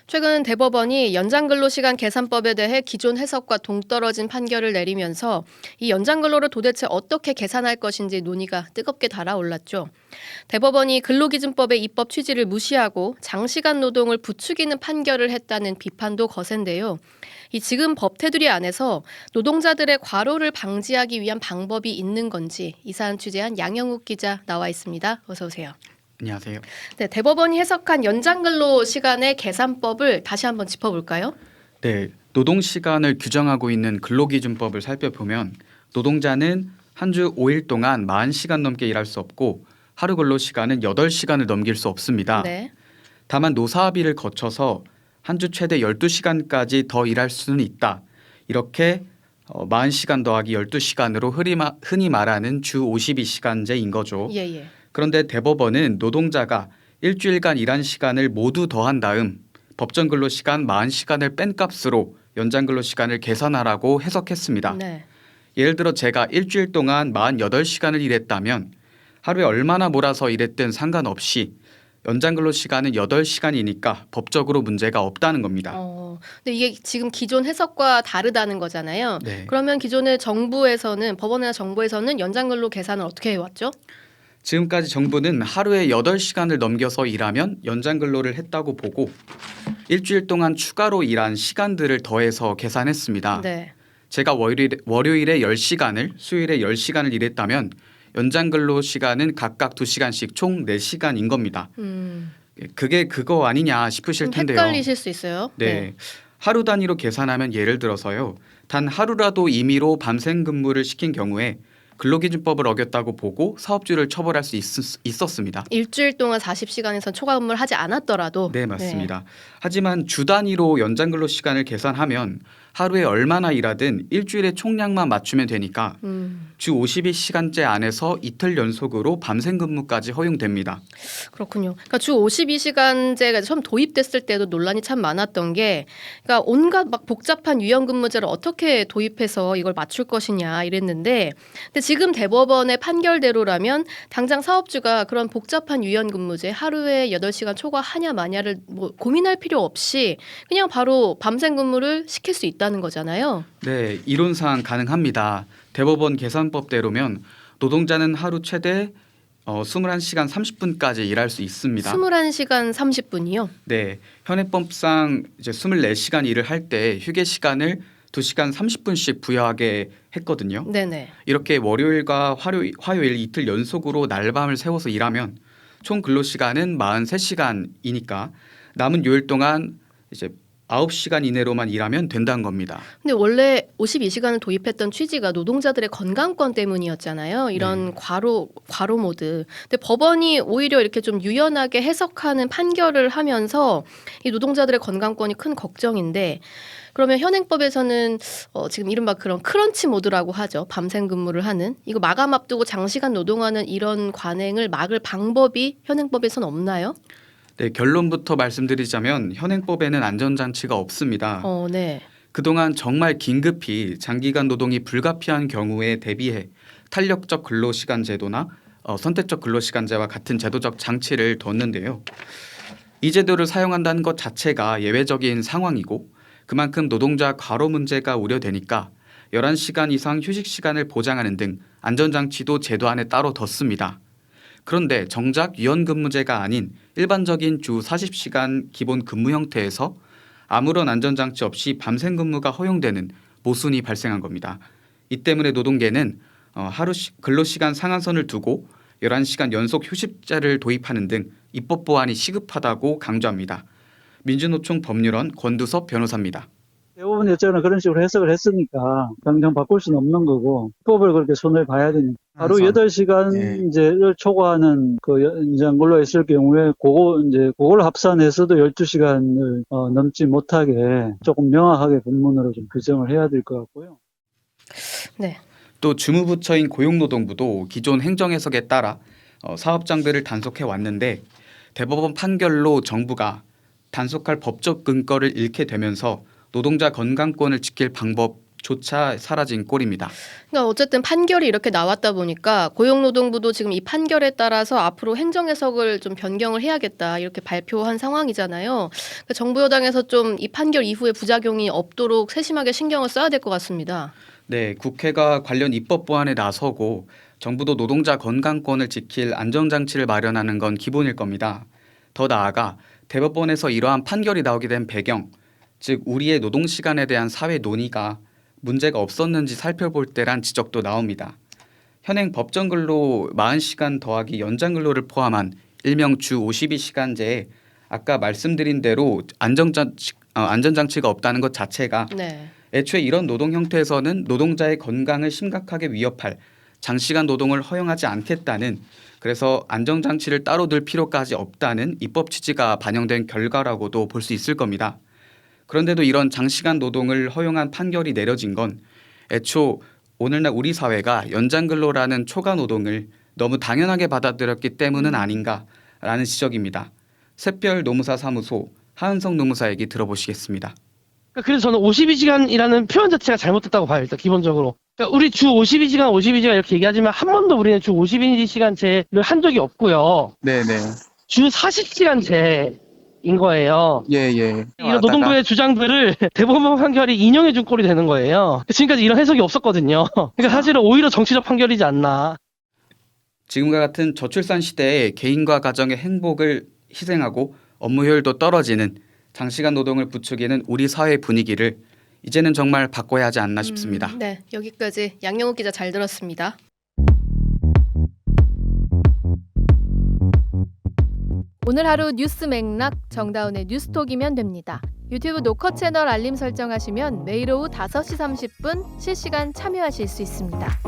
최근 대법원이 연장근로시간 계산법에 대해 기존 해석과 동떨어진 판결을 내리면서 이 연장근로를 도대체 어떻게 계산할 것인지 논의가 뜨겁게 달아올랐죠. 대법원이 근로기준법의 입법 취지를 무시하고 장시간 노동을 부추기는 판결을 했다는 비판도 거센데요. 이 지금 법 테두리 안에서 노동자들의 과로를 방지하기 위한 방법이 있는 건지 이 사안 취재한 양영욱 기자 나와 있습니다. 어서 오세요. 안녕하세요. 네, 대법원이 해석한 연장근로 시간의 계산법을 다시 한번 짚어볼까요? 네, 노동 시간을 규정하고 있는 근로기준법을 살펴보면 노동자는 한 주 5일 동안 40시간 넘게 일할 수 없고 하루 근로 시간은 8시간을 넘길 수 없습니다. 네. 다만 노사합의를 거쳐서 한 주 최대 12시간까지 더 일할 수는 있다. 이렇게 40시간 더하기 12시간으로 흔히 말하는 주 52시간제인 거죠. 예. 그런데 대법원은 노동자가 일주일간 일한 시간을 모두 더한 다음 법정 근로 시간 40시간을 뺀 값으로 연장 근로 시간을 계산하라고 해석했습니다. 네. 예를 들어 제가 일주일 동안 48시간을 일했다면 하루에 얼마나 몰아서 일했든 상관없이 연장 근로 시간은 8시간이니까 법적으로 문제가 없다는 겁니다. 근데 이게 지금 기존 해석과 다르다는 거잖아요. 네. 그러면 기존의 법원이나 정부에서는 연장근로 계산을 어떻게 해왔죠? 지금까지 정부는 하루에 8시간을 넘겨서 일하면 연장 근로를 했다고 보고 일주일 동안 추가로 일한 시간들을 더해서 계산했습니다. 네. 제가 월요일에 10시간을 수요일에 10시간을 일했다면 연장 근로 시간은 각각 2시간씩 총 4시간인 겁니다. 그게 그거 아니냐 싶으실 좀 텐데요. 헷갈리실 수 있어요. 네. 하루 단위로 계산하면 예를 들어서요. 단 하루라도 임의로 밤샘 근무를 시킨 경우에 근로기준법을 어겼다고 보고 사업주를 처벌할 수 있었습니다. 일주일 동안 40시간에서 초과 근무를 하지 않았더라도. 네, 맞습니다. 하지만 주 단위로 연장 근로 시간을 계산하면 하루에 얼마나 일하든 일주일의 총량만 맞추면 되니까 주 52시간제 안에서 이틀 연속으로 밤샘 근무까지 허용됩니다. 그렇군요. 그러니까 주 52시간제가 처음 도입됐을 때도 논란이 참 많았던 게, 그러니까 온갖 막 복잡한 유연근무제를 어떻게 도입해서 이걸 맞출 것이냐 이랬는데, 근데 지금 대법원의 판결대로라면 당장 사업주가 그런 복잡한 유연근무제 하루에 8시간 초과하냐 마냐를 뭐 고민할 필요 없이 그냥 바로 밤샘 근무를 시킬 수 있다는 거잖아요. 네, 이론상 가능합니다. 대법원 계산법대로면 노동자는 하루 최대 21시간 30분까지 일할 수 있습니다. 21시간 30분이요? 네, 현행법상 이제 24시간 일을 할 때 휴게 시간을 2시간 30분씩 부여하게 했거든요. 네네. 이렇게 월요일과 화요일 이틀 연속으로 날밤을 세워서 일하면 총 근로 시간은 43시간이니까 남은 요일 동안 이제 9시간 이내로만 일하면 된다는 겁니다. 근데 원래 52시간을 도입했던 취지가 노동자들의 건강권 때문이었잖아요. 이런 과로 모드. 근데 법원이 오히려 이렇게 좀 유연하게 해석하는 판결을 하면서 이 노동자들의 건강권이 큰 걱정인데, 그러면 현행법에서는 지금 이른바 그런 크런치 모드라고 하죠. 밤샘 근무를 하는, 이거 마감 앞두고 장시간 노동하는 이런 관행을 막을 방법이 현행법에서는 없나요? 네, 결론부터 말씀드리자면 현행법에는 안전장치가 없습니다. 네. 그동안 정말 긴급히 장기간 노동이 불가피한 경우에 대비해 탄력적 근로시간 제도나 선택적 근로시간제와 같은 제도적 장치를 뒀는데요. 이 제도를 사용한다는 것 자체가 예외적인 상황이고 그만큼 노동자 과로 문제가 우려되니까 11시간 이상 휴식 시간을 보장하는 등 안전장치도 제도 안에 따로 뒀습니다. 그런데 정작 유연근무제가 아닌 일반적인 주 40시간 기본 근무 형태에서 아무런 안전장치 없이 밤샘 근무가 허용되는 모순이 발생한 겁니다. 이 때문에 노동계는 하루 근로시간 상한선을 두고 11시간 연속 휴식제를 도입하는 등 입법 보완이 시급하다고 강조합니다. 민주노총 법률원 권두섭 변호사입니다. 대부분 여쭤는 그런 식으로 해석을 했으니까 당장 바꿀 수는 없는 거고 법을 그렇게 손을 봐야 되니까 하루 8시간 예. 이제를 초과하는 그 연장 근로가 있을 경우에 그걸 합산해서도 12시간을 넘지 못하게 조금 명확하게 법문으로 좀 규정을 해야 될 것 같고요. 네. 또 주무부처인 고용노동부도 기존 행정해석에 따라 사업장들을 단속해 왔는데 대법원 판결로 정부가 단속할 법적 근거를 잃게 되면서 노동자 건강권을 지킬 방법 조차 사라진 꼴입니다. 그러니까 어쨌든 판결이 이렇게 나왔다 보니까 고용노동부도 지금 이 판결에 따라서 앞으로 행정 해석을 좀 변경을 해야겠다 이렇게 발표한 상황이잖아요. 그러니까 정부 여당에서 좀 이 판결 이후에 부작용이 없도록 세심하게 신경을 써야 될 것 같습니다. 네, 국회가 관련 입법 보완에 나서고 정부도 노동자 건강권을 지킬 안전장치를 마련하는 건 기본일 겁니다. 더 나아가 대법원에서 이러한 판결이 나오게 된 배경, 즉 우리의 노동시간에 대한 사회 논의가 문제가 없었는지 살펴볼 때란 지적도 나옵니다. 현행 법정근로 40시간 더하기 연장근로를 포함한 일명 주 52시간제에 아까 말씀드린 대로 안전장치가 없다는 것 자체가 네. 애초에 이런 노동 형태에서는 노동자의 건강을 심각하게 위협할 장시간 노동을 허용하지 않겠다는, 그래서 안전장치를 따로 둘 필요까지 없다는 입법 취지가 반영된 결과라고도 볼 수 있을 겁니다. 그런데도 이런 장시간 노동을 허용한 판결이 내려진 건 애초 오늘날 우리 사회가 연장근로라는 초과 노동을 너무 당연하게 받아들였기 때문은 아닌가라는 지적입니다. 샛별 노무사 사무소 하은성 노무사 얘기 들어보시겠습니다. 그래서 저는 52시간이라는 표현 자체가 잘못됐다고 봐요. 일단 기본적으로. 그러니까 우리 주 52시간 이렇게 얘기하지만 한 번도 우리는 주 52시간제를 한 적이 없고요. 네네. 주 40시간제인 거예요. 예. 이런 노동부의 주장들을 대법원 판결이 인용해 준 꼴이 되는 거예요. 지금까지 이런 해석이 없었거든요. 그러니까 사실은 오히려 정치적 판결이지 않나. 지금과 같은 저출산 시대에 개인과 가정의 행복을 희생하고 업무 효율도 떨어지는 장시간 노동을 부추기는 우리 사회 분위기를 이제는 정말 바꿔야 하지 않나 싶습니다. 네, 여기까지 양영욱 기자 잘 들었습니다. 오늘 하루 뉴스 맥락 정다운의 뉴스톡이면 됩니다. 유튜브 노컷 채널 알림 설정하시면 매일 오후 5시 30분 실시간 참여하실 수 있습니다.